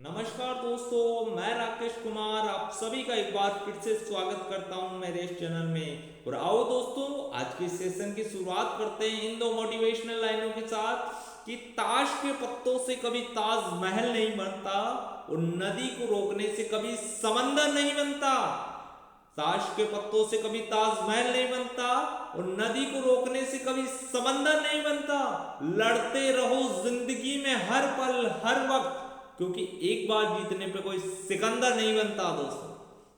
नमस्कार दोस्तों, मैं राकेश कुमार आप सभी का एक बार फिर से स्वागत करता हूं मेरे इस चैनल में। और आओ दोस्तों, आज के सेशन की शुरुआत करते हैं इन दो मोटिवेशनल लाइनों के साथ कि ताश के पत्तों से कभी ताजमहल नहीं बनता और नदी को रोकने से कभी समंदर नहीं बनता। ताश के पत्तों से कभी ताजमहल नहीं बनता और नदी को रोकने से कभी समंदर नहीं बनता। लड़ते रहो जिंदगी में हर पल हर वक्त, क्योंकि एक बार जीतने पे कोई सिकंदर नहीं बनता दोस्तों।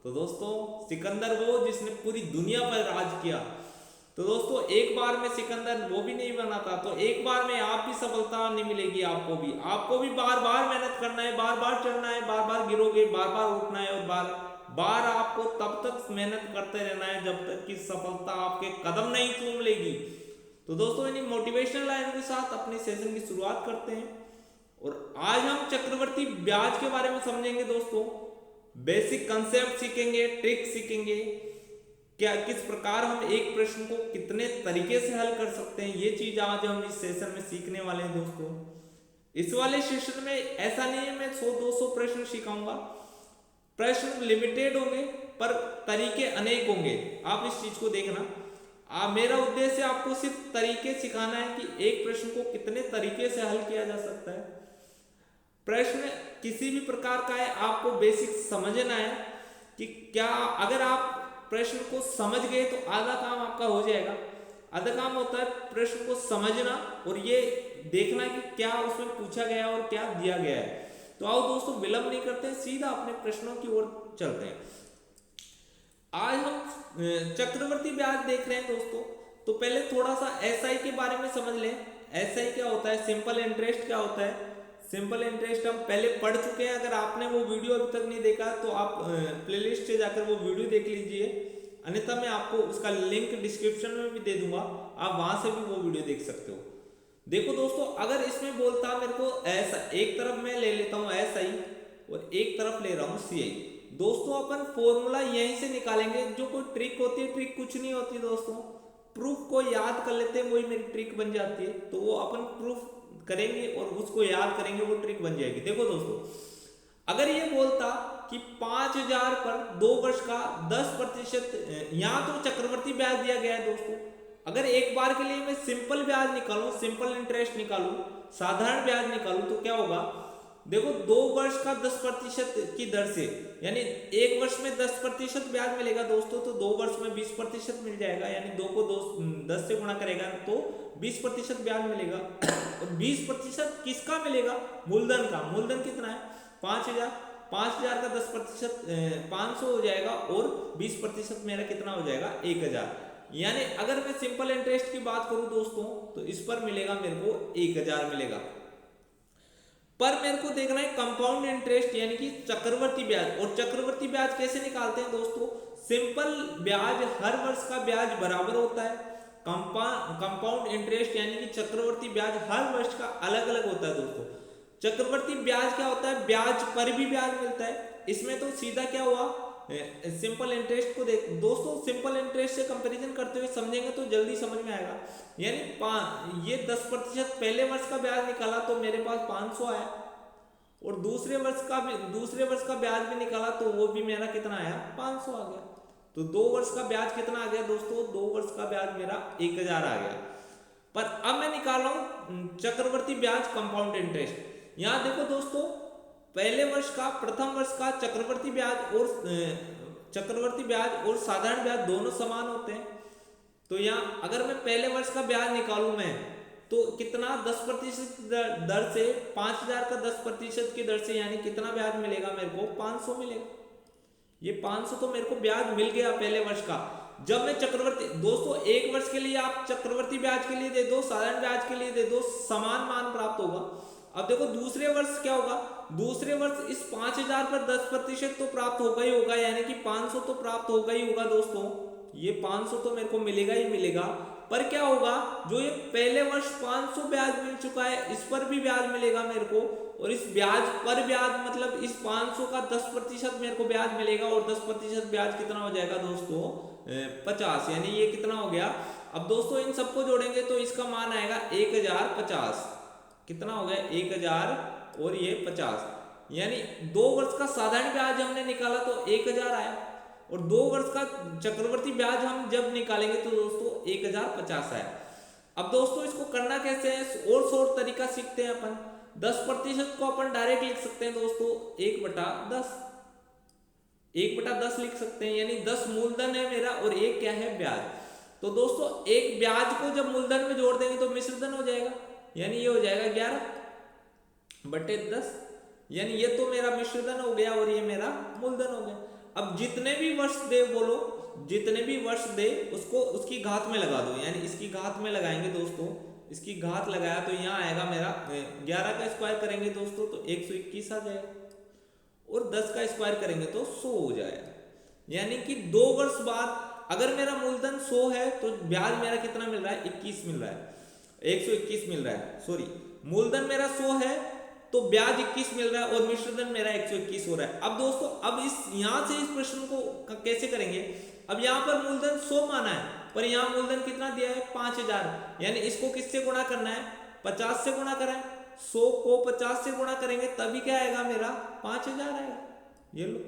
तो दोस्तों, सिकंदर वो जिसने पूरी दुनिया पर राज किया। तो दोस्तों, एक बार में सिकंदर वो भी नहीं बना था, तो एक बार में आप भी सफलता नहीं मिलेगी। आपको भी बार बार मेहनत करना है, बार बार चढ़ना है, बार बार गिरोगे, बार बार उठना है और बार बार आपको तब तक मेहनत करते रहना है जब तक कि सफलता आपके कदम नहीं चूम लेगी। तो दोस्तों, इन मोटिवेशनल लाइन के साथ अपने सेशन की शुरुआत करते हैं और आज हम चक्रवर्ती ब्याज के बारे में समझेंगे दोस्तों। बेसिक कंसेप्ट सीखेंगे, ट्रिक सीखेंगे, क्या किस प्रकार हम एक प्रश्न को कितने तरीके से हल कर सकते हैं, ये चीज आज हम इस सेशन में सीखने वाले हैं दोस्तों। इस वाले सेशन में ऐसा नहीं है मैं 100-200 प्रश्न सिखाऊंगा। प्रश्न लिमिटेड होंगे पर तरीके अनेक होंगे। आप इस चीज को देखना। मेरा उद्देश्य आपको सिर्फ तरीके सिखाना है कि एक प्रश्न को कितने तरीके से हल किया जा सकता है। प्रश्न किसी भी प्रकार का है, आपको बेसिक समझना है कि क्या अगर आप प्रश्न को समझ गए तो आधा काम आपका हो जाएगा। आधा काम होता है प्रश्न को समझना और ये देखना कि क्या उसमें पूछा गया और क्या दिया गया है। तो आओ दोस्तों, विलंब नहीं करते हैं, सीधा अपने प्रश्नों की ओर चलते हैं। आज हम चक्रवर्ती ब्याज देख रहे हैं दोस्तों। तो पहले थोड़ा सा एसआई के बारे में समझ लें। एसआई क्या होता है, सिंपल इंटरेस्ट क्या होता है। सिंपल इंटरेस्ट हम पहले पढ़ चुके हैं। अगर आपने वो वीडियो अभी तक नहीं देखा तो आप प्लेलिस्ट से जाकर वो वीडियो देख लीजिए, अन्यथा मैं आपको उसका लिंक डिस्क्रिप्शन में भी दे दूंगा, आप वहां से भी वो वीडियो देख सकते हो। देखो दोस्तों, अगर इसमें बोलता मेरे को ऐसा, एक तरफ मैं ले लेता हूँ एसआई और एक तरफ ले रहा हूँ सीआई। दोस्तों, अपन फॉर्मूला यहीं से निकालेंगे। जो कोई ट्रिक होती है, ट्रिक कुछ नहीं होती दोस्तों, प्रूफ को याद कर लेते हैं, वही मेरी ट्रिक बन जाती है। तो वो अपन प्रूफ करेंगे और उसको याद करेंगे, वो ट्रिक बन जाएगी। देखो दोस्तों, अगर ये बोलता कि 5,000 पर 2 वर्ष का 10%, यहाँ तो चक्रवर्ती ब्याज दिया गया है दोस्तों। अगर एक बार के लिए मैं सिंपल ब्याज निकालूं, सिंपल इंटरेस्ट निकालूं, साधारण ब्याज निकालूं, तो क्या होगा। देखो, 2 वर्ष का 10% की दर से, यानी एक वर्ष में 10% ब्याज मिलेगा दोस्तों, तो 2 वर्ष में 20% मिल जाएगा। यानी 2 को 10 से गुणा करेगा तो 20% ब्याज मिलेगा। और 20% किसका मिलेगा, मूलधन का। मूलधन कितना है, 5,000। 5,000 का 10% 500 हो जाएगा और 20% मेरा कितना हो जाएगा, 1,000। यानी अगर मैं सिंपल इंटरेस्ट की बात करूं दोस्तों, तो इस पर मिलेगा मेरे को 1,000 मिलेगा। पर मेरे को देखना है कंपाउंड इंटरेस्ट, यानी कि चक्रवर्ती ब्याज। और चक्रवर्ती ब्याज कैसे निकालते हैं दोस्तों। सिंपल ब्याज हर वर्ष का ब्याज बराबर होता है। कंपाउंड इंटरेस्ट यानी कि चक्रवर्ती ब्याज हर वर्ष का अलग अलग होता है दोस्तों। चक्रवर्ती ब्याज क्या होता है, ब्याज पर भी ब्याज मिलता है। इसमें तो सीधा क्या हुआ, सिंपल इंटरेस्ट को देख दोस्तों, सिंपल इंटरेस्ट से कंपैरिजन करते हुए समझेंगे तो जल्दी समझ में आएगा। यानी ये 10% पहले वर्ष का ब्याज निकाला तो मेरे पास 500 आया, और दूसरे वर्ष का ब्याज भी निकाला तो वो भी मेरा कितना आया, 500 आ गया। तो 2 वर्ष का ब्याज कितना आ गया दोस्तों, 2 वर्ष का ब्याज मेरा 1,000 आ गया। पर अब मैं निकाल रहा हूं चक्रवर्ती ब्याज कंपाउंड इंटरेस्ट। यहां देखो दोस्तों, पहले वर्ष का, प्रथम वर्ष का चक्रवर्ती ब्याज और साधारण ब्याज दोनों समान होते हैं। तो यहाँ अगर मैं पहले वर्ष का ब्याज निकालूं मैं, तो कितना, 10% दर से, 5,000 का 10% की दर से, यानी कितना ब्याज मिलेगा मेरे को, 500 मिलेगा। ये 500 तो मेरे को ब्याज मिल गया पहले वर्ष का। जब मैं चक्रवर्ती, दोस्तों एक वर्ष के लिए आप चक्रवर्ती ब्याज के लिए दे दो, साधारण ब्याज के लिए दे दो, समान मान प्राप्त होगा। अब देखो दूसरे वर्ष क्या होगा, दूसरे वर्ष इस 5,000 पर 10% तो प्राप्त होगा ही होगा, यानी कि 500 तो प्राप्त होगा ही होगा दोस्तों। ये 500 तो मेरे को मिलेगा ही मिलेगा। पर क्या होगा, जो ये पहले वर्ष 500 ब्याज मिल चुका है, इस पर भी ब्याज मिलेगा मेरे को। और इस ब्याज पर ब्याज मतलब इस 500 का 10% मेरे को ब्याज मिलेगा, और 10% ब्याज कितना हो जाएगा दोस्तों, 50। यानी ये कितना हो गया। अब दोस्तों इन सबको जोड़ेंगे तो इसका मान आएगा 1,050। कितना हो गया, 1,000 और ये 50। यानी 2 वर्ष का साधारण ब्याज हमने निकाला तो 1000 आया, और 2 वर्ष का चक्रवर्ती ब्याज हम जब निकालेंगे तो दोस्तों 1050 आया। अब दोस्तों इसको करना कैसे है, और शॉर्ट तरीका सीखते हैं अपन। 10% को अपन डायरेक्ट लिख सकते हैं दोस्तों 1/10, 1/10 लिख सकते हैं, यानी 10 मूलधन है मेरा और 1 क्या है ब्याज। तो दोस्तों एक ब्याज को जब मूलधन में जोड़ देंगे तो मिश्रधन हो जाएगा, यानी ये हो जाएगा 11/10, यानी ये तो मेरा मिश्रधन हो गया और ये मेरा मूलधन हो गया। अब जितने भी वर्ष दे, बोलो जितने भी वर्ष दे उसको उसकी घात में लगा दो, यानी इसकी घात में लगाएंगे दोस्तों, इसकी घात लगाया तो यहाँ आएगा मेरा 11 का स्क्वायर करेंगे दोस्तों तो 121 आ जाएगा, और 10 का स्क्वायर करेंगे तो 100 हो जाएगा। यानी कि 2 वर्ष बाद अगर मेरा मूलधन 100 है तो ब्याज मेरा कितना मिल रहा है, 21 मिल रहा है, 121 मिल रहा है, सॉरी मूलधन मेरा 100 है तो ब्याज 21 मिल रहा है और मिश्रधन मेरा 121 हो रहा है। अब दोस्तों अब इस यहां से इस प्रश्न को कैसे करेंगे, अब यहाँ पर मूलधन 100 माना है पर यहाँ मूलधन कितना दिया है 5000, यानी इसको किससे गुणा करना है, 50 से गुणा करें, 100 को 50 से गुणा करेंगे तभी क्या आएगा मेरा 5000 आएगा, ये लो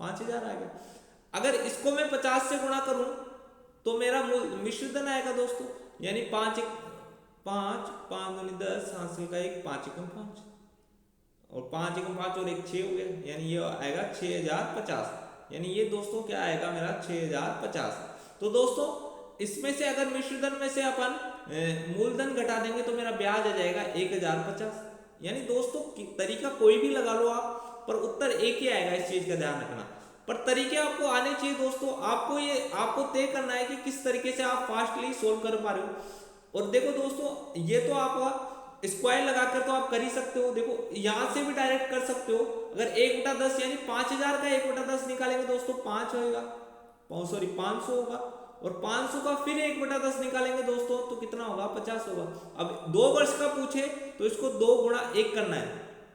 5000 आ गया। अगर इसको मैं 50 से गुणा करूं तो मेरा मिश्रधन आएगा दोस्तों, यानी 5 5 दूनी 10 हासिल का 1 5 एकम 5 और 5 एकम 5 और 1 6 हो गया, यानी ये आएगा 6050, यानी ये दोस्तों क्या आएगा मेरा 6050। तो दोस्तों इसमें से अगर मिश्रधन में से अपन मूलधन घटा देंगे तो मेरा ब्याज आ जाएगा 1050। यानी दोस्तों तरीका कोई भी लगा लो आप, पर उत्तर एक ही आएगा, इस चीज का ध्यान रखना। पर तरीके आपको आने चाहिए दोस्तों, आपको तय करना है कि किस तरीके से आप फास्टली सोल्व कर पा रहे हो। और देखो दोस्तों ये तो आप स्क्वायर लगाकर तो आप कर ही सकते हो, देखो यहां से भी डायरेक्ट कर सकते हो। अगर 1/10 यानी 5000 का 1/10 निकालेंगे दोस्तों 5 होगा, सॉरी 500 होगा, और 500 का फिर 1/10 निकालेंगे दोस्तों तो कितना होगा 50 होगा। अब 2 वर्ष का पूछे तो इसको 2 गुणा 1 करना है,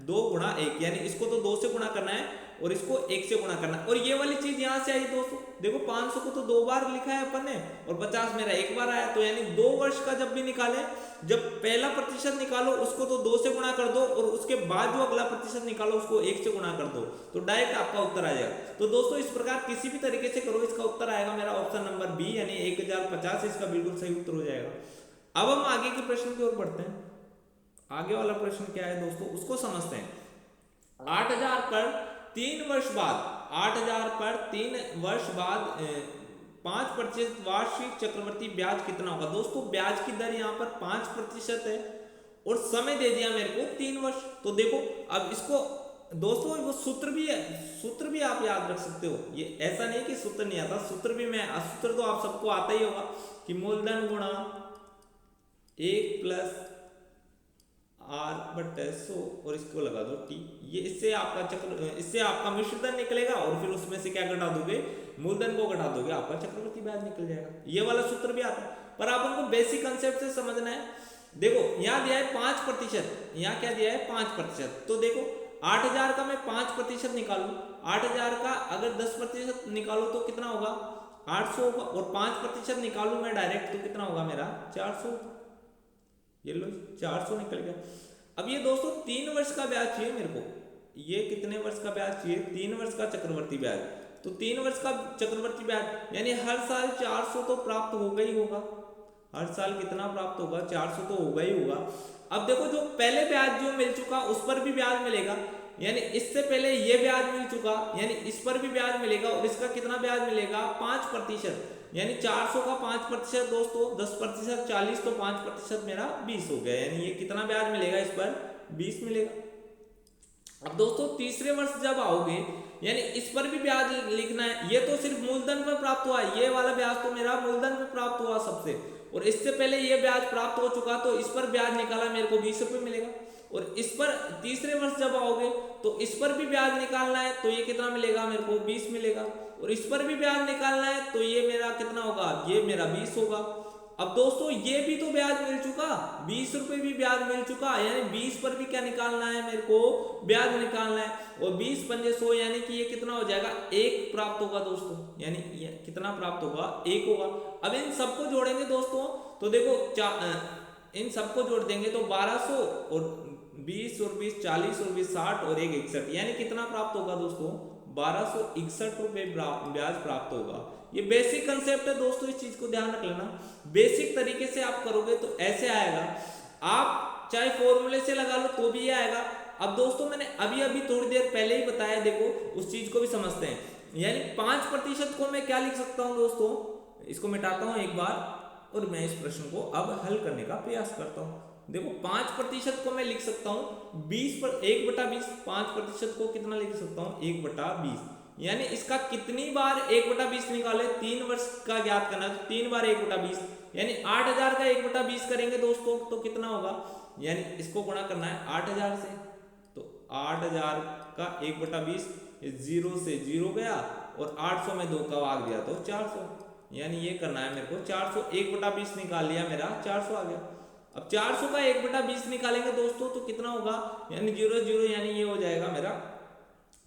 2 गुणा 1, यानी इसको तो 2 से गुणा करना है और इसको 1 से गुणा करना है। और ये वाली चीज यहां से आई दोस्तों, देखो 500 को तो 2 बार लिखा है अपन ने और 50 मेरा 1 बार आया, तो यानी 2 वर्ष का जब भी निकाले, जब पहला प्रतिशत निकालो उसको तो 2 से गुणा कर दो और उसके बाद जो अगला प्रतिशत निकालो उसको 1 से गुणा कर दो, तो डायरेक्ट आपका उत्तर आ जाएगा। तो दोस्तों इस प्रकार किसी भी तरीके से करो, इसका उत्तर आएगा मेरा ऑप्शन नंबर बी, यानी 1050 इसका बिल्कुल सही उत्तर हो जाएगा। अब हम आगे के प्रश्न की ओर बढ़ते हैं। आगे वाला प्रश्न क्या है दोस्तों उसको समझते हैं। 8000 पर 3 वर्ष बाद, 8000 पर 3 वर्ष बाद 5% वार्षिक चक्रवर्ती ब्याज कितना होगा। दोस्तों ब्याज की दर यहाँ पर 5% है और समय दे दिया मेरे को 3 वर्ष। तो देखो अब इसको दोस्तों वो सूत्र भी है, सूत्र भी आप याद रख सकते हो, ये ऐसा नहीं कि सूत्र नहीं आता, सूत्र भी मैं, सूत्र तो आप सबको आता ही होगा कि मूलधन गुणा 1 प्लस R/100 और इसको लगा दो T, ये इससे आपका मिश्रधन निकलेगा और फिर उसमें से क्या घटा दोगे, मूलधन को घटा दोगे, आपका चक्रवर्ती ब्याज निकल जाएगा। ये वाला सूत्र भी आता है, पर आप उनको बेसिक कंसेप्ट से समझना है। देखो यहाँ दिया है 5%, यहाँ क्या दिया है 5%, तो देखो 8000 का मैं 5% निकालू, 8000 का अगर 10% निकालो तो कितना होगा 800 होगा, और 5% निकालू मैं डायरेक्ट तो कितना होगा मेरा 400, ये लो 400 निकल गया। अब ये दोस्तों 3 वर्ष का ब्याज चाहिए मेरे को, ये कितने वर्ष का ब्याज चाहिए, 3 वर्ष का चक्रवर्ती ब्याज। तो 3 वर्ष का चक्रवर्ती ब्याज यानी हर साल 400 तो प्राप्त होगा ही होगा, हर साल कितना प्राप्त होगा 400 तो होगा ही होगा। अब देखो जो पहले ब्याज जो मिल चुका उस पर भी ब्याज मिलेगा, यानी इससे पहले ये ब्याज मिल चुका, यानी इस पर भी ब्याज मिलेगा और इसका कितना ब्याज मिलेगा 5%, यानी 400 का 5% दोस्तों 10% 40, तो 5% मेरा 20 हो गया, यानी ये कितना ब्याज मिलेगा इस पर 20 मिलेगा। अब दोस्तों तीसरे वर्ष जब आओगे यानी इस पर भी ब्याज लिखना है, ये तो सिर्फ मूलधन पर प्राप्त हुआ, ये वाला ब्याज तो मेरा मूलधन पर प्राप्त हुआ सबसे, और इससे पहले ये ब्याज प्राप्त हो चुका तो इस पर ब्याज निकाला मेरे को 20 रुपये मिलेगा। और इस पर तीसरे वर्ष जब आओगे तो इस पर भी ब्याज निकालना है तो ये कितना मिलेगा मेरे को 20 मिलेगा, और इस पर भी ब्याज निकालना है तो ये मेरा कितना होगा, ये मेरा 20 होगा। अब दोस्तों ये भी तो ब्याज मिल चुका, 20 रुपये भी ब्याज मिल चुका, यानी 20 पर भी क्या निकालना है मेरे को ब्याज निकालना है, और 20 पंजे 100 यानी कि ये कितना हो जाएगा 1 प्राप्त होगा दोस्तों, यानी ये कितना प्राप्त होगा 1 होगा। अब इन सबको जोड़ेंगे दोस्तों तो देखो इन सबको जोड़ देंगे तो 1200 और 20 और 20 40 और 20 60 और 1 61, यानी कितना प्राप्त होगा दोस्तों? 1261 रुपए ब्याज प्राप्त होगा। ये बेसिक कंसेप्ट है दोस्तों, इस चीज को ध्यान रख लेना। बेसिक तरीके से आप करोगे तो ऐसे आएगा, आप चाहे फॉर्मूले से लगा लो तो भी ये आएगा। अब दोस्तों मैंने अभी अभी थोड़ी देर पहले ही बताया, देखो उस चीज को भी समझते हैं। यानी 5% को मैं क्या लिख सकता हूं दोस्तों? इसको मिटाता हूं एक बार और मैं इस प्रश्न को अब हल करने का प्रयास करता हूं। देखो 5% को मैं लिख सकता हूं 20 पर 1/20। 5% को कितना लिख सकता हूं? 1/20। यानी इसका कितनी बार 1/20 निकाले? 3 वर्ष का ज्ञात करना है तो 3 बार 1/20, यानी 8000 का 1/20 करेंगे दोस्तों तो कितना होगा? यानी इसको गुणा करना है 8000 से, तो 8000 का 1/20, 0 से 0 गया और 800 में 2 का भाग दिया तो 400, यानी ये करना है मेरे को 400। 1/20 निकाल लिया, मेरा 400 आ गया। अब 400 का 1/20 निकालेंगे दोस्तों तो कितना होगा? यानी 0 0, यानी ये हो जाएगा मेरा।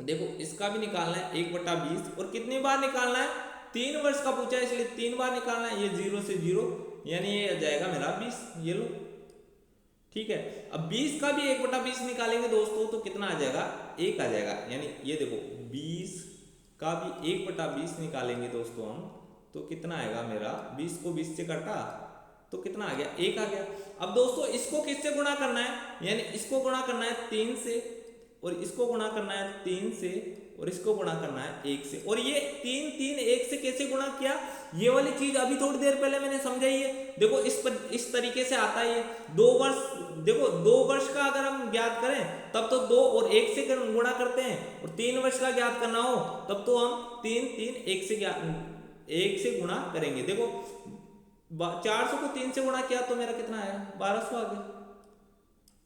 देखो इसका भी निकालना है 1/20 और कितनी बार निकालना है? 3 वर्ष का पूछा है इसलिए 3 बार निकालना है। ये 0 से 0, यानी ये आ जाएगा मेरा 20। ये लो, ठीक है। अब 20 का भी 1/20 निकालेंगे दोस्तों तो कितना आ जाएगा? 1 आ जाएगा। यानी ये देखो 20 का भी 1/20 निकालेंगे दोस्तों हम तो कितना आएगा मेरा? 20 को 20 से काटा तो कितना आ गया? 1 आ गया। अब दोस्तों इसको किससे गुणा करना है? यानी इसको गुणा करना है 3 से और इसको गुणा करना है 3 से और इसको गुणा करना है 1 से। और ये 3 3 1 से कैसे गुणा किया? ये वाली चीज अभी थोड़ी देर पहले मैंने समझाई है। देखो इस तरीके से आता है ये 2 वर्ष। देखो 2 वर्ष का अगर हम ज्ञात करें तब तो 2 और 1 से गुणा करते हैं, और 3 वर्ष का ज्ञात करना हो तब तो हम 3 3 1 से गुणा करेंगे। देखो 400 को 3 से गुणा किया तो मेरा कितना आया? 1200 आ गया।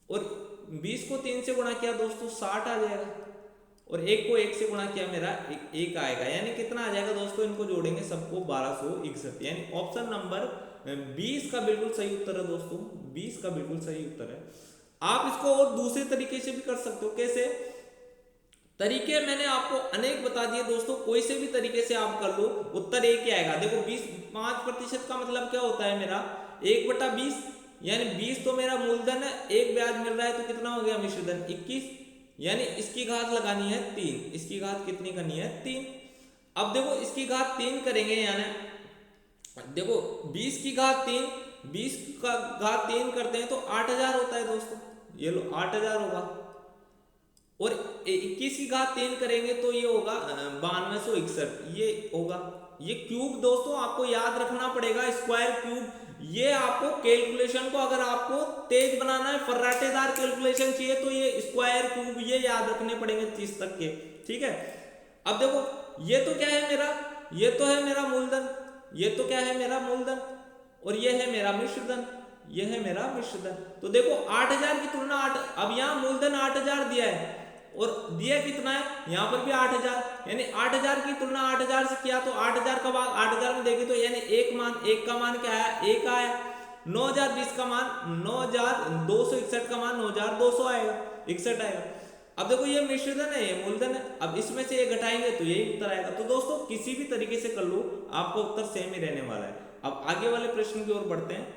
और 20 को 3 से गुणा किया दोस्तों 60 आ जाएगा, और 1 को 1 से गुणा किया मेरा 1 आएगा। यानी कितना आ जाएगा दोस्तों? इनको जोड़ेंगे सबको 1261, यानी ऑप्शन नंबर 20 का बिल्कुल सही उत्तर है दोस्तों। 20 का बिल्कुल सही उत्तर है। आप इसको और दूसरे तरीके से भी कर सकते हो। कैसे? तरीके मैंने आपको अनेक बता दिए दोस्तों, कोई से भी तरीके से आप कर लो, उत्तर एक ही आएगा। देखो 5% का मतलब क्या होता है मेरा? 1/20, यानी 20 तो मेरा मूलधन है, 1 ब्याज मिल रहा है तो कितना हो गया मिश्रधन? 21, यानी इसकी घात लगानी है 3। इसकी घात कितनी करनी है? 3। अब देखो इसकी घात 3 करेंगे, यानी देखो 20 की घात 3, 20 का घात 3 करते हैं तो 8000 होता है दोस्तों। ये लो 8000 होगा। और 21 की घात 3 करेंगे तो ये होगा 9261, ये होगा। ये क्यूब दोस्तों आपको याद रखना पड़ेगा, स्क्वायर क्यूब। ये आपको कैलकुलेशन को अगर आपको तेज बनाना है, फर्राटेदार कैलकुलेशन चाहिए तो ये स्क्वायर क्यूब ये याद रखने पड़ेंगे 30 तक के, ठीक है। अब देखो ये तो क्या है मेरा? ये तो है मेरा मूलधन, ये तो क्या है मेरा? मूलधन, और ये है मेरा मिश्रधन, ये है मेरा मिश्रधन। तो देखो 8000 की तुलना 8, अब यहाँ मूलधन 8000 दिया है और दिया कितना है? यहाँ पर भी 8000, यानी 8000 की तुलना 8000 से किया तो 8000 का भाग 8000 में देखे तो यानी एक का मान क्या आया? 1 आया। 9020 का मान 9261 का मान 9200 आएगा, 61 आएगा। अब देखो ये मिश्रधन है, ये मूलधन है। अब इसमें से ये घटाएंगे तो यही उत्तर आएगा। तो दोस्तों किसी भी तरीके से कर लो, आपका उत्तर सेम ही रहने वाला है। अब आगे वाले प्रश्न की ओर बढ़ते हैं।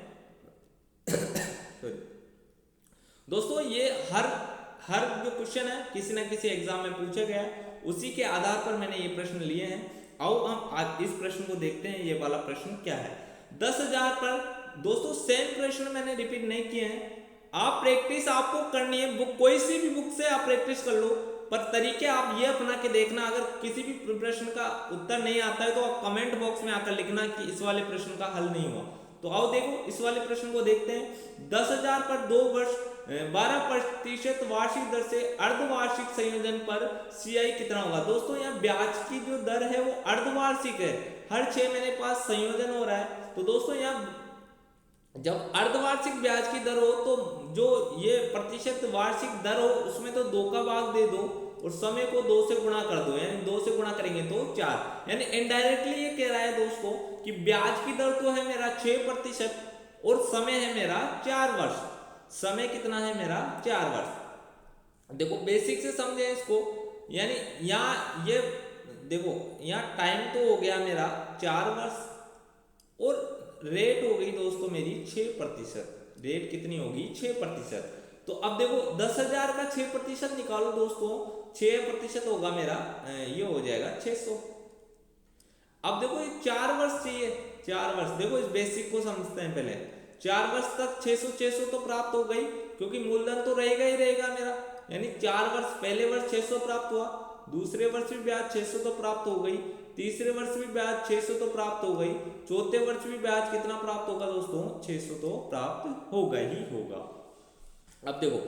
दोस्तों ये हर जो क्वेश्चन है किसी ना किसी एग्जाम में पूछा गया है, उसी के आधार पर मैंने ये प्रश्न लिए हैं। आओ हम आज इस प्रश्न को देखते हैं। ये वाला प्रश्न क्या है? 10,000 पर दोस्तों सेम प्रश्न मैंने रिपीट नहीं किए हैं। आप प्रैक्टिस आपको करनी है, बुक कोई सी भी बुक से आप प्रैक्टिस कर लो, पर तरीके आप ये अपना के देखना। अगर किसी भी प्रश्न का उत्तर नहीं आता है तो आप कमेंट बॉक्स में आकर लिखना कि इस वाले प्रश्न का हल नहीं हुआ। तो आओ देखो इस वाले प्रश्न को देखते हैं। 10,000 पर 2 वर्ष 12% वार्षिक दर से अर्धवार्षिक संयोजन पर सीआई कितना होगा? दोस्तों यहाँ ब्याज की जो दर है वो अर्धवार्षिक है, हर 6 महीने पास संयोजन हो रहा है। तो दोस्तों यहाँ जब अर्धवार्षिक ब्याज की दर हो तो जो ये प्रतिशत वार्षिक दर हो उसमें तो 2 का भाग दे दो और समय को 2 से गुणा कर दो, यानी 2 से गुणा करेंगे तो 4। यानी इनडायरेक्टली ये कह रहा है दोस्तों कि ब्याज की दर तो है मेरा 6% और समय है मेरा 4 वर्ष। समय कितना है मेरा? 4 वर्ष। देखो बेसिक से समझे इसको, यानी यहाँ ये देखो यहाँ टाइम तो हो गया मेरा 4 वर्ष और रेट हो गई दोस्तों मेरी 6%। रेट कितनी होगी? 6%। तो अब देखो 10,000 का 6% निकालो दोस्तों, 6% होगा मेरा, ये हो जाएगा 600। अब देखो ये 4 वर्ष चाहिए, 4 वर्ष, देखो इस बेसिक को समझते हैं पहले। 4 वर्ष तक 600 तो प्राप्त हो गई, क्योंकि मूलधन तो रहेगा ही रहेगा मेरा, यानी 4 वर्ष, पहले वर्ष 600 प्राप्त हुआ, दूसरे वर्ष भी ब्याज 600 तो प्राप्त हो गई, तीसरे वर्ष भी ब्याज 600 तो प्राप्त हो गई, चौथे वर्ष भी ब्याज कितना प्राप्त होगा दोस्तों, 600 तो प्राप्त होगा ही होगा। अब देखो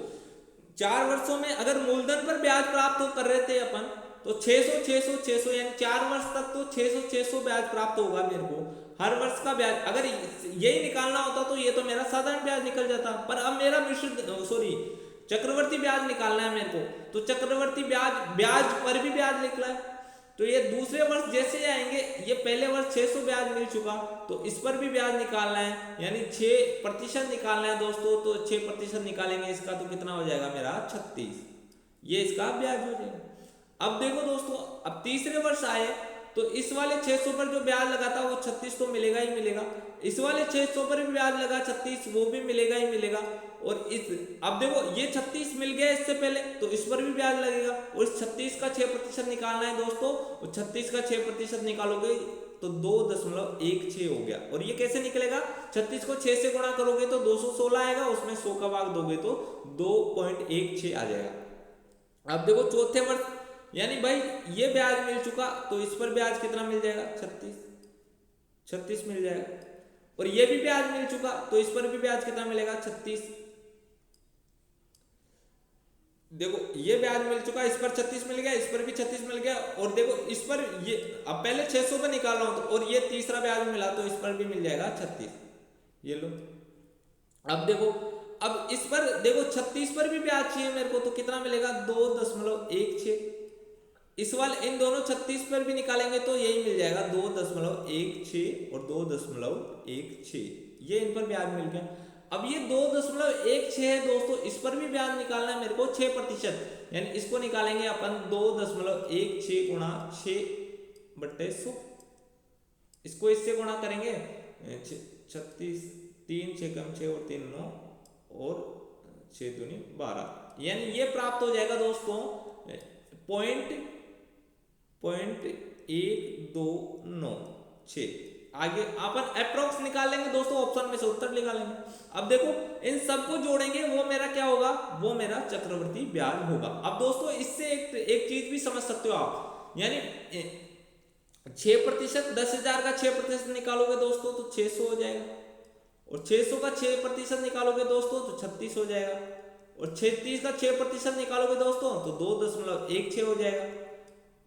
4 वर्षों में अगर मूलधन पर ब्याज प्राप्त कर रहे थे अपन, तो 600 600 600 यानी 4 वर्ष तक तो 600 600 ब्याज प्राप्त होगा मेरे को हर वर्ष का ब्याज। अगर यही निकालना होता तो ये तो मेरा साधारण ब्याज निकल जाता, पर अब मेरा चक्रवर्ती ब्याज निकालना है मेरे को, तो चक्रवर्ती ब्याज पर भी ब्याज निकला है, तो ये दूसरे वर्ष जैसे आएंगे, ये पहले वर्ष 600 ब्याज मिल चुका, तो इस पर भी ब्याज निकालना है, यानी 6% निकालना है दोस्तों, तो 6% निकालेंगे इसका, तो कितना हो जाएगा मेरा 36, ये इसका ब्याज हो जाएगा। अब देखो दोस्तों, अब तीसरे वर्ष आए तो इस वाले 600 पर जो ब्याज लगा था वो 36 तो मिलेगा ही मिलेगा, इस वाले 600 पर भी ब्याज लगा 36, वो भी मिलेगा ही मिलेगा, और इस अब देखो ये 36 मिल गया इससे पहले, तो इस पर भी ब्याज लगेगा, और इस 36 का 6% निकालना है दोस्तों, और 36 का 6% निकालोगे तो 2.16 हो गया। और ये कैसे निकलेगा, 36 को 6 से गुणा करोगे तो 216 आएगा, उसमें 100 का भाग दोगे तो 2.16 आ जाएगा। अब देखो चौथे वर्ष, यानी भाई ये ब्याज मिल चुका, तो इस पर ब्याज कितना मिल जाएगा, 36 मिल जाएगा, और ये भी ब्याज मिल चुका, तो इस पर भी ब्याज कितना मिलेगा, 36। देखो ये ब्याज मिल चुका, इस पर 36 मिल गया, इस पर भी 36 मिल गया, और देखो इस पर ये अब पहले 600 पे निकाल रहा हूं, और ये तीसरा ब्याज मिला, तो इस पर भी मिल जाएगा 36, ये लो। अब देखो, अब इस पर देखो 36 पर भी ब्याज चाहिए मेरे को, तो कितना मिलेगा, 2.16। इस वाले इन दोनों 36 पर भी निकालेंगे तो यही मिल जाएगा 2.16 और 2.16, ये इन पर ब्याज मिल गया। अब ये 2.16 है दोस्तों, इस पर भी ब्याज निकालना है मेरे को 6%, यानी इसको निकालेंगे अपन 2.16 गुणा 6/100, इसको इससे गुणा करेंगे 36, 3 6 कम 6 और 3 9 और 6 दूनी 12, यानी ये प्राप्त हो जाएगा दोस्तों 0.1296। आगे अपन अप्रोक्स निकाल लेंगे दोस्तों, ऑप्शन में से उत्तर निकालेंगे। अब देखो इन सबको जोड़ेंगे, वो मेरा क्या होगा, वो मेरा चक्रवर्ती ब्याज होगा। अब दोस्तों इससे एक चीज भी समझ सकते हो आप, यानी 6%, 10,000 का 6% निकालोगे दोस्तों तो 600 हो जाएगा, और 600 का 6% निकालोगे दोस्तों तो 36 हो जाएगा, और 36 का 6% निकालोगे दोस्तों तो 2.16 हो जाएगा,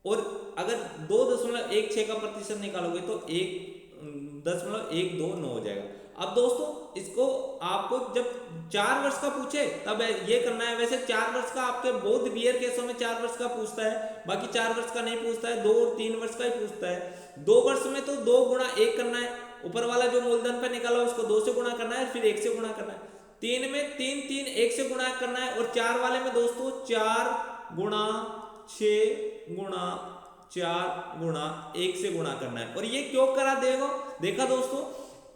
और अगर 2.16 का प्रतिशत निकालोगे तो 1.129 हो जाएगा। अब दोस्तों इसको आपको जब 4 वर्ष का पूछे तब ये करना है। वैसे 4 वर्ष का आपके बहुत बियर केसों में 4 वर्ष का पूछता है, बाकी 4 वर्ष का नहीं पूछता है, 2 और 3 वर्ष का ही पूछता है। 2 वर्ष में तो 2 गुणा 1 करना है, ऊपर वाला जो मूलधन पे निकाला उसको 2 से गुणा करना है, फिर 1 से गुणा करना है। 3 में 3 3 1 से गुणा करना है, और 4 वाले में दोस्तों 4 गुणा 6 गुणा 4 गुणा 1 से गुणा करना है। और ये क्यों करा देखा दोस्तों,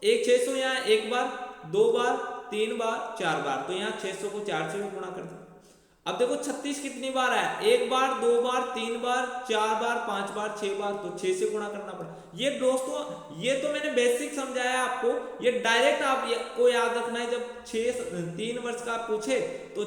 600 यहाँ एक बार, 2 बार, 3 बार, 4 बार, तो यहाँ 600 को 4 से भी गुणा कर दिया। अब देखो 36 कितनी बार आया, 1 बार, 2 बार, 3 बार, 4 बार, 5 बार, 6 बार, तो 6 से गुणा करना पड़ा। ये दोस्तों ये तो मैंने बेसिक समझाया आपको, ये डायरेक्ट आपको याद रखना है। जब 3 वर्ष का पूछे तो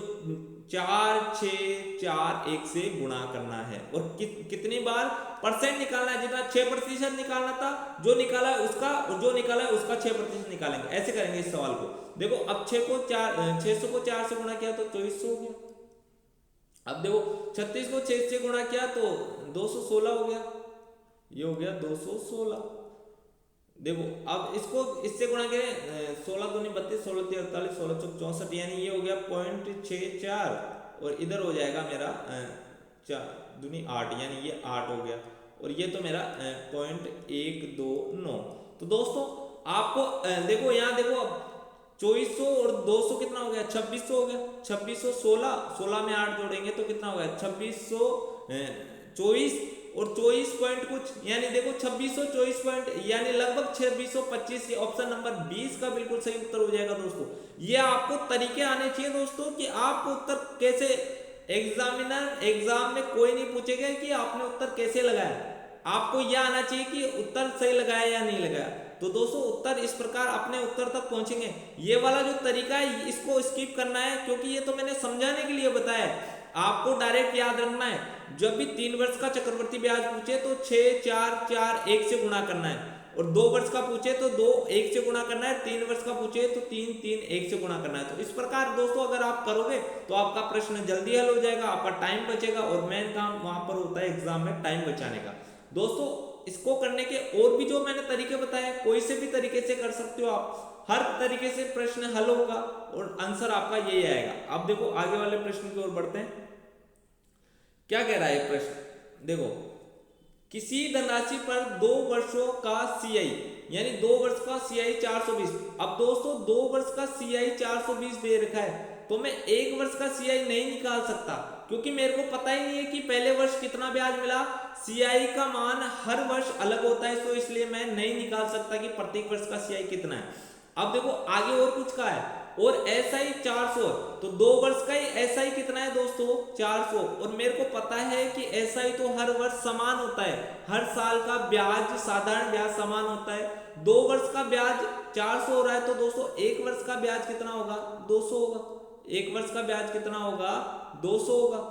4 6 4 1 से गुणा करना है, और कितनी बार परसेंट निकालना है, जितना 6% निकालना था, जो निकाला है उसका, और जो निकाला है उसका 6% निकालेंगे। ऐसे करेंगे इस सवाल को। देखो अब 600 को 4 से गुणा किया तो 2400 हो गया। अब देखो 36 को 6 से गुणा किया तो 216 हो गया, ये हो गया 216। देखो अब इसको इससे गुणा करें, 16 दूनी 32, 16 तीन 48, 16 चौक 64, यानी ये हो गया 0.64, और इधर हो जाएगा मेरा 4 दूनी 8, यानी ये 8 हो गया, और ये तो मेरा 0.129। तो दोस्तों आपको देखो यहाँ देखो, अब 2400 और 200 कितना हो गया, 2600 हो गया। 2600 16 में 8 जोड़ेंगे तो कितना हो गया, 2624, और 24 पॉइंट कुछ, यानी देखो 2624 पॉइंट, यानी लगभग 2625। ये ऑप्शन नंबर 20 का बिल्कुल सही उत्तर हो जाएगा दोस्तों। ये आपको तरीके आने चाहिए दोस्तों कि आपको उत्तर कैसे, एग्जाम में कोई नहीं पूछेगा कि आपने उत्तर कैसे लगाया, आपको यह आना चाहिए कि उत्तर सही लगाया या नहीं लगाया। तो दोस्तों उत्तर इस प्रकार अपने उत्तर तक पहुंचेंगे। ये वाला जो तरीका है इसको स्किप करना है, क्योंकि ये तो मैंने समझाने के लिए बताया है, आपको डायरेक्ट याद रखना है। जब भी 3 वर्ष का चक्रवृद्धि ब्याज पूछे तो 6 4 4 1 से गुणा करना है, और 2 वर्ष का पूछे तो 2 1 से गुणा करना है, 3 वर्ष का पूछे तो 3 3 1 से गुणा करना है। तो इस प्रकार दोस्तों अगर आप करोगे तो आपका प्रश्न जल्दी हल हो जाएगा, आपका टाइम बचेगा, और मेन काम वहां पर होता है एग्जाम में टाइम बचाने का। दोस्तों इसको करने के और भी जो मैंने तरीके बताए, कोई से भी तरीके से कर सकते हो आप, हर तरीके से प्रश्न हल होगा और आंसर आपका यही आएगा। अब देखो आगे वाले प्रश्न की ओर बढ़ते हैं। क्या कह रहा है प्रश्न, देखो किसी धनराशि पर 2 वर्षों का सीआई, यानी 2 वर्ष का सीआई 420। अब दोस्तों 2 वर्ष का सीआई 420 दे रखा है, तो मैं 1 वर्ष का सीआई नहीं निकाल सकता, क्योंकि मेरे को पता ही नहीं है कि पहले वर्ष कितना ब्याज मिला। सीआई का मान हर वर्ष अलग होता है, तो इसलिए मैं नहीं निकाल सकता कि प्रत्येक वर्ष का सीआई कितना है। अब देखो आगे और कुछ का है, और एसआई 400, तो 2 वर्ष का ही एसआई कितना है दोस्तों 400, और मेरे को पता है कि एसआई तो हर वर्ष समान होता है, हर साल का ब्याज साधारण ब्याज समान होता है। 2 वर्ष का ब्याज 400 हो रहा है, तो दोस्तों 1 वर्ष का ब्याज कितना होगा 200 होगा। 1 वर्ष का ब्याज कितना होगा 200 होगा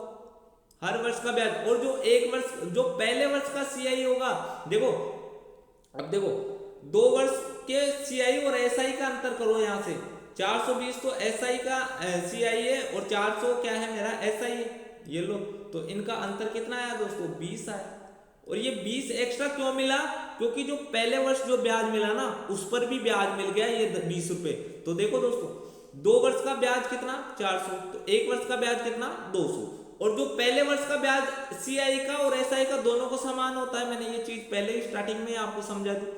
हर वर्ष का ब्याज। और जो 1 वर्ष, जो पहले वर्ष का सीआई होगा, देखो अब देखो 2 वर्ष के सीआई और एसआई का अंतर करो, यहां से 420 तो एसआई का सीआई है, और 400 क्या है मेरा एसआई है, ये लो, तो इनका अंतर कितना आया दोस्तों 20 आया। और ये 20 एक्स्ट्रा क्यों मिला, क्योंकि जो पहले वर्ष जो ब्याज मिला ना उस पर भी ब्याज मिल गया ये 20 रुपए। तो देखो दोस्तों 2 वर्ष का ब्याज कितना 400, तो 1 वर्ष का ब्याज कितना 200, और जो पहले वर्ष का ब्याज सीआई का और एसआई का दोनों को समान होता है, मैंने ये चीज पहले ही स्टार्टिंग में आपको समझा दी।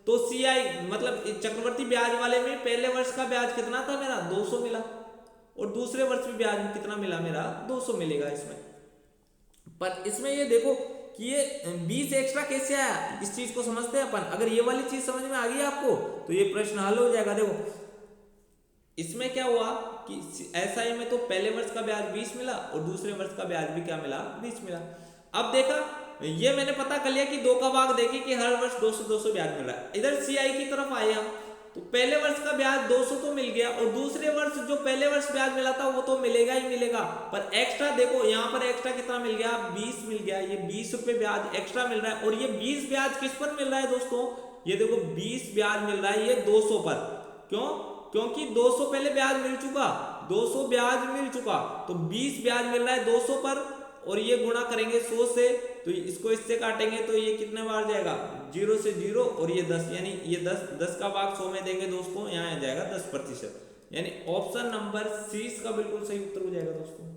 तो सीआई मतलब चक्रवर्ती ब्याज वाले में पहले वर्ष का ब्याज कितना था मेरा 200 मिला, और दूसरे वर्ष में ब्याज कितना मिला मेरा 200 मिलेगा इसमें। पर इसमें ये देखो कि ये 20 एक्स्ट्रा कैसे आया, इस चीज को समझते हैं अपन। अगर ये वाली चीज समझ में आ गई आपको तो ये प्रश्न हल हो जाएगा। देखो इसमें क्या हुआ कि एसआई में तो पहले वर्ष का ब्याज 20 मिला, और दूसरे वर्ष का ब्याज भी क्या मिला 20 मिला। अब देखा, ये मैंने पता कर लिया कि 2 का भाग देखिए कि हर वर्ष 200 ब्याज मिल रहा है। इधर सीआई की तरफ आए हम, तो पहले वर्ष का ब्याज 200 तो मिल गया, और दूसरे वर्ष जो पहले वर्ष ब्याज मिला था वो तो मिलेगा ही मिलेगा, पर एक्स्ट्रा देखो यहाँ पर एक्स्ट्रा कितना मिल गया 20 मिल गया। ये 20 रुपए ब्याज एक्स्ट्रा मिल रहा है, और ये 20 ब्याज किस पर मिल रहा है दोस्तों, ये देखो 20 ब्याज मिल रहा है ये 200 पर। क्यों, क्योंकि 200 पहले ब्याज मिल चुका, 200 ब्याज मिल चुका, तो 20 ब्याज मिल रहा है 200 पर, और ये गुणा करेंगे 100 से, तो इसको इससे काटेंगे तो ये कितने बार जाएगा 0 से 0, और ये 10, यानी ये 10 का भाग 100 में देंगे दोस्तों, यहाँ आ जाएगा 10%, यानी ऑप्शन नंबर सी इसका बिल्कुल सही उत्तर हो जाएगा दोस्तों,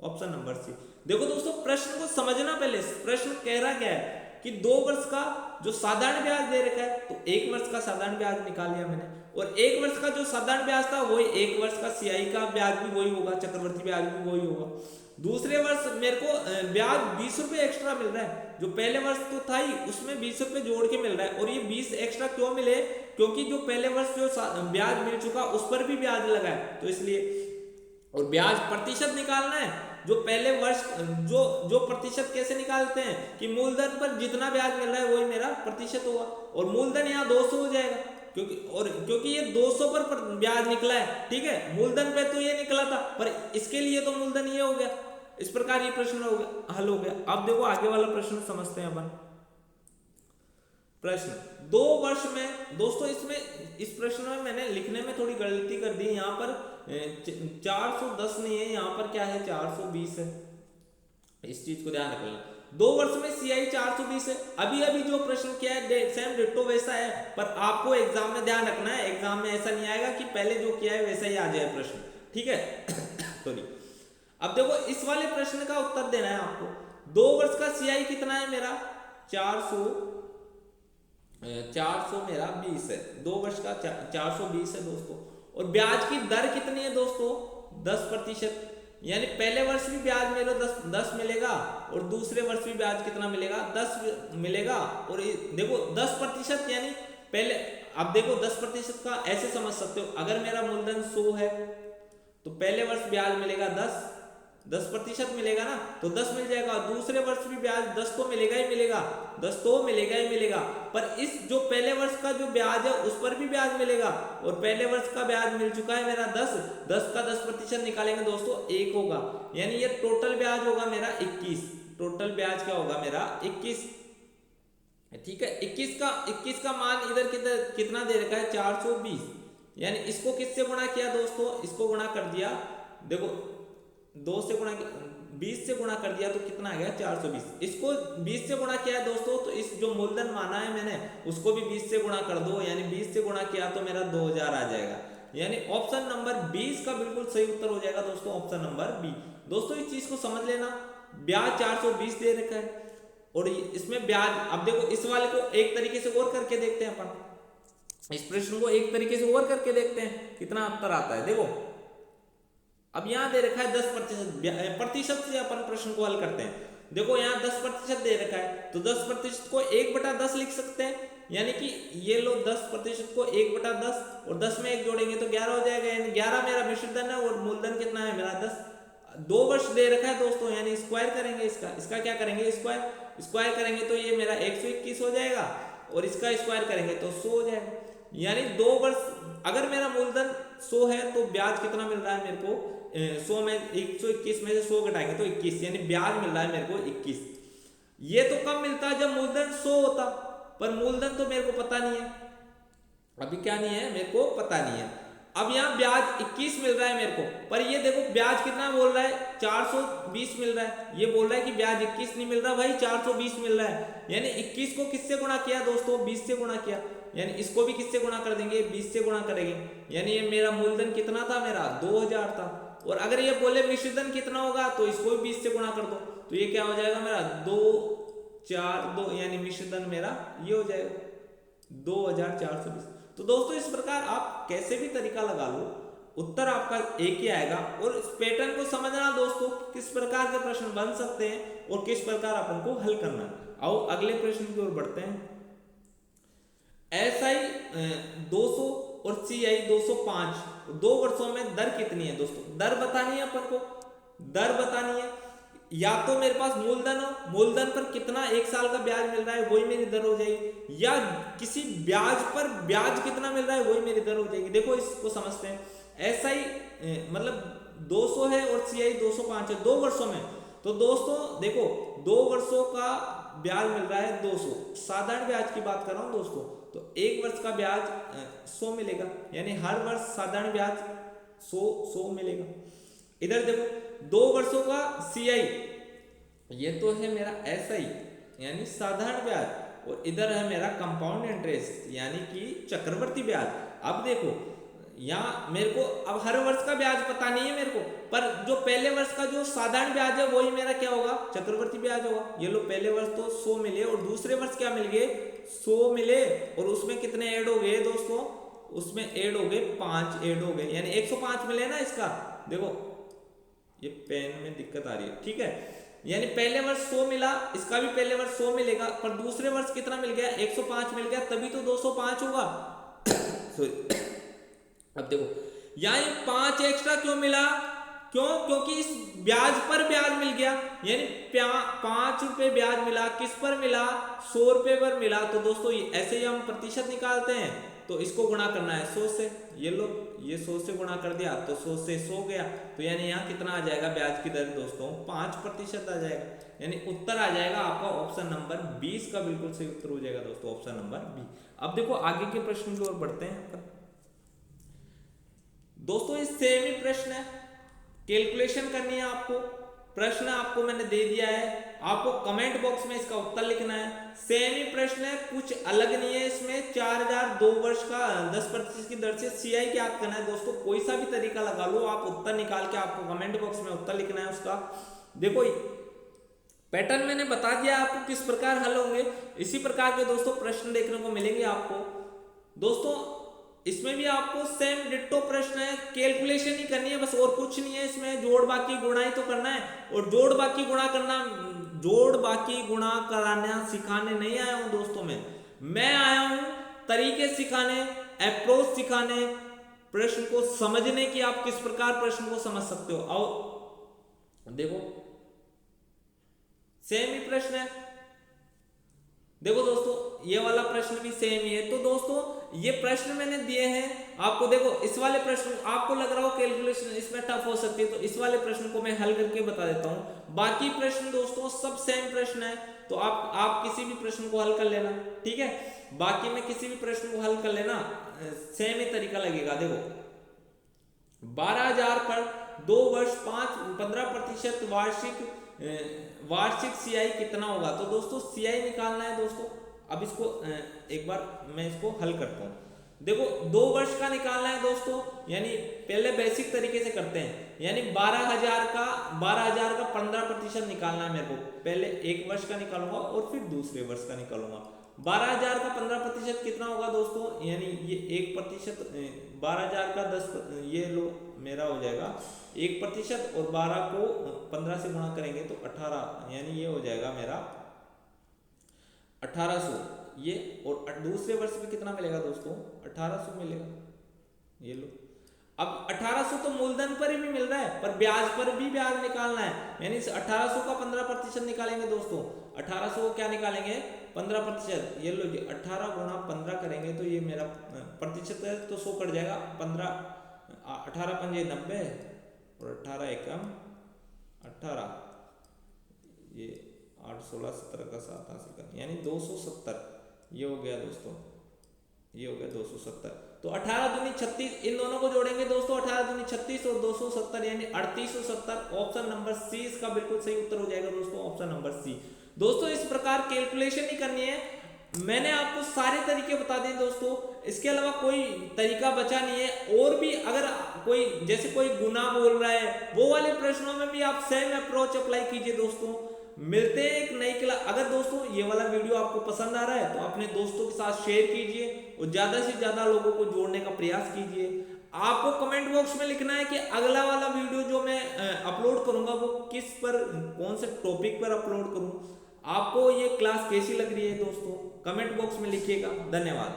ऑप्शन नंबर सी। देखो दोस्तों प्रश्न को समझना, पहले प्रश्न कह रहा क्या है कि 2 वर्ष का जो साधारण ब्याज दे रखा है, तो 1 वर्ष का साधारण ब्याज निकाल लिया मैंने, और 1 वर्ष का जो साधारण ब्याज था वही 1 वर्ष का सीआई का ब्याज भी वही होगा, चक्रवर्ती ब्याज भी वही होगा। दूसरे वर्ष मेरे को ब्याज 20 रुपए एक्स्ट्रा मिल रहा है, जो पहले वर्ष तो था ही उसमें 20 रुपए जोड़ के मिल रहा है, और ये 20 एक्स्ट्रा क्यों मिले, क्योंकि जो पहले वर्ष जो ब्याज मिल चुका उस पर भी ब्याज लगा है, तो इसलिए। और ब्याज प्रतिशत निकालना है, जो पहले वर्ष जो प्रतिशत कैसे निकालते हैं कि मूलधन पर जितना ब्याज मिल रहा है वही मेरा प्रतिशत होगा, और मूलधन यहाँ 200 हो जाएगा, क्योंकि ये 200 पर ब्याज निकला है, ठीक है, मूलधन पे तो ये निकला था, पर इसके लिए तो मूलधन ये हो गया। इस प्रकार ये प्रश्न हो गया, हल हो गया। अब देखो आगे वाला प्रश्न समझते हैं अपन। प्रश्न 2 वर्ष में दोस्तों, इसमें इस प्रश्न में मैंने लिखने में थोड़ी गलती कर दी, यहाँ पर 410 नहीं है, यहाँ पर क्या है 420 है, इस चीज को ध्यान रखना। 2 वर्ष में सीआई 420 है। अभी अभी जो प्रश्न किया है सेम डिट्टो वैसा है, पर आपको एग्जाम में ध्यान रखना है, एग्जाम में ऐसा नहीं आएगा कि पहले जो किया है वैसा ही आ जाए प्रश्न, ठीक है। सॉरी। अब देखो इस वाले प्रश्न का उत्तर देना है आपको। 2 वर्ष का सीआई कितना है मेरा 400 मेरा 20 है, 2 वर्ष का 420 है दोस्तों, और ब्याज की दर कितनी है दोस्तों 10%। यानी पहले वर्ष भी ब्याज मेरे 10 मिलेगा और दूसरे वर्ष भी ब्याज कितना मिलेगा 10 मिलेगा। और देखो 10% यानी पहले, अब देखो 10% का ऐसे समझ सकते हो, अगर मेरा मूलधन 100 है तो पहले वर्ष ब्याज मिलेगा 10% मिलेगा ना, तो 10 मिल जाएगा। दूसरे वर्ष भी ब्याज 10 तो मिलेगा ही मिलेगा, 10 तो मिलेगा ही मिलेगा, पर इस जो पहले वर्ष का जो ब्याज है उस पर भी ब्याज मिलेगा। और पहले वर्ष का ब्याज मिल चुका है मेरा 10 का 10% निकालेंगे दोस्तों 1 होगा, यानी ये टोटल ब्याज होगा मेरा 21। टोटल ब्याज क्या होगा मेरा 21, ठीक है। 21 का मान इधर कितना दे रखा है 420, यानी इसको किससे गुणा किया दोस्तों, इसको गुणा कर दिया, देखो 2 से गुणा 20 से गुणा कर दिया तो कितना आ गया 420। इसको 20 से गुणा किया है दोस्तों, तो इस जो मूलधन माना है मैंने उसको भी 20 से गुणा कर दो, यानी 20 से गुणा किया तो मेरा 2000 आ जाएगा, यानी ऑप्शन नंबर 20 का बिल्कुल सही उत्तर हो जाएगा दोस्तों, ऑप्शन नंबर बी। दोस्तों इस चीज को समझ लेना, ब्याज 420 दे रखा है और इसमें ब्याज, अब देखो इस वाले को एक तरीके से और करके देखते हैं अपन, इस प्रश्न को एक तरीके से और करके देखते हैं कितना उत्तर आता है। देखो अब यहां दे रखा है 10% से अपन प्रश्न को हल करते हैं। देखो यहाँ 10% दे रखा है तो 10% को 1/10 लिख सकते हैं, यानी कि ये लो 10% को 1/10 और 10 में 1 जोड़ेंगे तो 11 हो जाएगा, यानी 11 मेरा मिश्र धन है और मूलधन कितना है मेरा 10। 2 वर्ष दे रखा है दोस्तों, यानी स्क्वायर करेंगे इसका क्या करेंगे स्क्वायर करेंगे तो ये मेरा 121 हो जाएगा और इसका स्क्वायर करेंगे तो 100 हो जाएगा, यानी 2 वर्ष अगर मेरा मूलधन 100 है तो ब्याज कितना मिल रहा है मेरे को 100 में 121 में से 100 घटाएंगे तो 21, यानी ब्याज मिल रहा है मेरे को 21। ये तो कब मिलता है जब मूलधन 100 होता, पर मूलधन तो मेरे को पता नहीं है, अभी क्या नहीं है मेरे को पता नहीं है। अब यहाँ ब्याज 21 मिल रहा है मेरे को, पर ये देखो ब्याज कितना बोल रहा है 420 मिल रहा है, ये बोल रहा है कि ब्याज 21 नहीं मिल रहा भाई 420 मिल रहा है, यानी 21 को किससे गुणा किया दोस्तों 20 से गुणा किया, यानी इसको भी किससे गुणा कर देंगे 20 से गुणा करेंगे, यानी ये मेरा मूलधन कितना था मेरा 2000 था। और अगर ये बोले मिश्र धन कितना होगा तो इसको भी 20 से गुणा कर दो, तो ये क्या हो जाएगा मेरा 2 4 2, यानी मिश्र धन मेरा ये हो जाएगा 2420। तो दोस्तों इस प्रकार आप कैसे भी तरीका लगा लो उत्तर आपका एक ही आएगा। और इस पैटर्न को समझना दोस्तों किस प्रकार के प्रश्न बन सकते हैं और किस प्रकार अपन को हल करना है। आओ अगले प्रश्न की ओर बढ़ते हैं। SI 200 और CI 205, 2 वर्षों में दर कितनी है दोस्तों, दर बतानी है अपन को, दर बतानी है। या तो मेरे पास मूलधन हो, मूलधन पर कितना 1 साल का ब्याज मिल रहा है वही मेरी दर हो जाएगी, या किसी ब्याज पर ब्याज कितना मिल रहा है वही मेरी दर हो जाएगी। देखो इसको समझते हैं। SI मतलब 200 है और CI 205 है 2 वर्षों में, तो दोस्तों देखो 2 वर्षों का ब्याज मिल रहा है 200, साधारण ब्याज की बात कर रहा हूं दोस्तों, तो 1 वर्ष का ब्याज 100 मिलेगा, यानी हर वर्ष साधारण ब्याज 100 मिलेगा। इधर देखो 2 वर्षों का CI, ये तो है मेरा SI यानी साधारण ब्याज, और इधर है मेरा कंपाउंड इंटरेस्ट यानी कि चक्रवर्ती ब्याज। अब देखो यहाँ मेरे को अब हर वर्ष का ब्याज पता नहीं है मेरे को, पर जो पहले वर्ष का जो साधारण ब्याज है वही मेरा क्या होगा चक्रवर्ती ब्याज होगा। ये लो पहले वर्ष तो 100 मिले और दूसरे वर्ष क्या मिल गए 100 मिले, और उसमें कितने ऐड हो गए दोस्तों, उसमें ऐड हो गए 5 ऐड हो गए, यानी 105 मिले ना। इसका देखो ये पेन में दिक्कत आ रही है, ठीक है, यानी पहले वर्ष 100 मिला, इसका भी पहले वर्ष 100 मिलेगा, पर दूसरे वर्ष कितना मिल गया 105 मिल गया, तभी तो 205 होगा। सॉरी अब देखो यहाँ 5 एक्स्ट्रा क्यों मिला, क्योंकि इस ब्याज पर ब्याज मिल गया, यानी 5 रुपए ब्याज मिला, किस पर मिला 100 रुपए पर मिला। तो दोस्तों ऐसे ही हम प्रतिशत निकालते हैं, तो इसको गुणा करना है 100 से, ये लो ये 100 से गुणा कर दिया तो 100 से 100 गया, तो यानी यहाँ कितना आ जाएगा ब्याज की दर दोस्तों 5% आ जाएगा, यानी उत्तर आ जाएगा आपका ऑप्शन नंबर 20 का बिल्कुल सही उत्तर हो जाएगा दोस्तों, ऑप्शन नंबर बी। अब देखो आगे के प्रश्न की ओर बढ़ते हैं दोस्तों, ये सेम ही प्रश्न है, कैलकुलेशन करनी है आपको, प्रश्न आपको मैंने दे दिया है, आपको कमेंट बॉक्स में इसका उत्तर लिखना है। सेम ही प्रश्न है, कुछ अलग नहीं है इसमें। 4000 2 वर्ष का 10% की दर से CI ज्ञात करना है दोस्तों, कोई सा भी तरीका लगा लो आप, उत्तर निकाल के आपको कमेंट बॉक्स में उत्तर लिखना है उसका। देखो पैटर्न मैंने बता दिया आपको किस प्रकार हल होंगे, इसी प्रकार के दोस्तों प्रश्न देखने को मिलेंगे आपको। दोस्तों इसमें भी आपको सेम डिट्टो प्रश्न है, कैलकुलेशन ही करनी है बस, और कुछ नहीं है इसमें। जोड़ बाकी गुणा ही तो करना है, और जोड़ बाकी गुणा करना, जोड़ बाकी गुणा कराना सिखाने नहीं आया हूं दोस्तों। मैं आया हूं तरीके सिखाने, अप्रोच सिखाने, प्रश्न को समझने की, आप किस प्रकार प्रश्न को समझ सकते हो। आओ देखो, सेम ही प्रश्न है। देखो दोस्तों, ये वाला प्रश्न भी सेम ही है। तो दोस्तों ये प्रश्न मैंने दिए हैं आपको। देखो इस वाले प्रश्न आपको लग रहा हो कैलकुलेशन इसमें टफ हो सकती है, तो इस वाले प्रश्न को मैं हल करके बता देता हूं। बाकी प्रश्न दोस्तों सब सेम प्रश्न है, तो आप किसी भी प्रश्न को हल कर लेना, ठीक है। बाकी में किसी भी प्रश्न को हल कर लेना, सेम ही तरीका लगेगा। देखो 12,000 पर 2 वर्ष 15% वार्षिक सीआई कितना होगा। तो दोस्तों सीआई निकालना है दोस्तों। अब इसको एक बार मैं इसको हल करता हूं। देखो 2 वर्ष का निकालना है दोस्तों, यानी पहले बेसिक तरीके से करते हैं, यानी 12,000 का 15% निकालना है मेरे को। पहले 1 वर्ष का निकालूंगा और फिर दूसरे वर्ष का निकालूंगा। 12,000 का 15% कितना होगा दोस्तों, यानी ये 1%, 12,000 का 10, ये लो मेरा हो जाएगा 1%, और 12 को 15 से गुणा करेंगे तो 18, यानी ये हो जाएगा मेरा 1800 ये। और दूसरे वर्ष में कितना मिलेगा दोस्तों, 1800 मिलेगा। ये लो, अब 1800 तो मूलधन पर ही भी मिल रहा है, पर ब्याज पर भी ब्याज निकालना है, यानी 1800 का 15% निकालेंगे दोस्तों। 1800 को क्या निकालेंगे, 15%। ये लो जी, 18 गुणा 15 करेंगे तो ये मेरा प्रतिशत है, तो 100 कट जाएगा। 15 18 पंजे 90, और 18 एकम 18, ये 8 16 17 का 7 80 का, यानी 270। ये हो गया दोस्तों, ये हो गया 270। तो 18 दूनी 36, इन दोनों को जोड़ेंगे दोस्तों, 18 दूनी 36 और 270 यानी 3870। ऑप्शन नंबर सी इसका बिल्कुल सही उत्तर हो जाएगा दोस्तों, ऑप्शन नंबर सी। दोस्तों इस प्रकार कैलकुलेशन ही करनी है। मैंने आपको सारे तरीके बता दिए दोस्तों, इसके अलावा कोई तरीका बचा नहीं है। और भी अगर कोई जैसे कोई गुना बोल रहा है, वो वाले प्रश्नों में भी आप सेम अप्रोच अप्लाई कीजिए दोस्तों। मिलते हैं एक नई क्लास। अगर दोस्तों ये वाला वीडियो आपको पसंद आ रहा है तो अपने दोस्तों के साथ शेयर कीजिए और ज्यादा से ज्यादा लोगों को जोड़ने का प्रयास कीजिए। आपको कमेंट बॉक्स में लिखना है कि अगला वाला वीडियो जो मैं अपलोड करूंगा वो किस पर, कौन से टॉपिक पर अपलोड करूं। आपको ये क्लास कैसी लग रही है दोस्तों, कमेंट बॉक्स में लिखिएगा। धन्यवाद।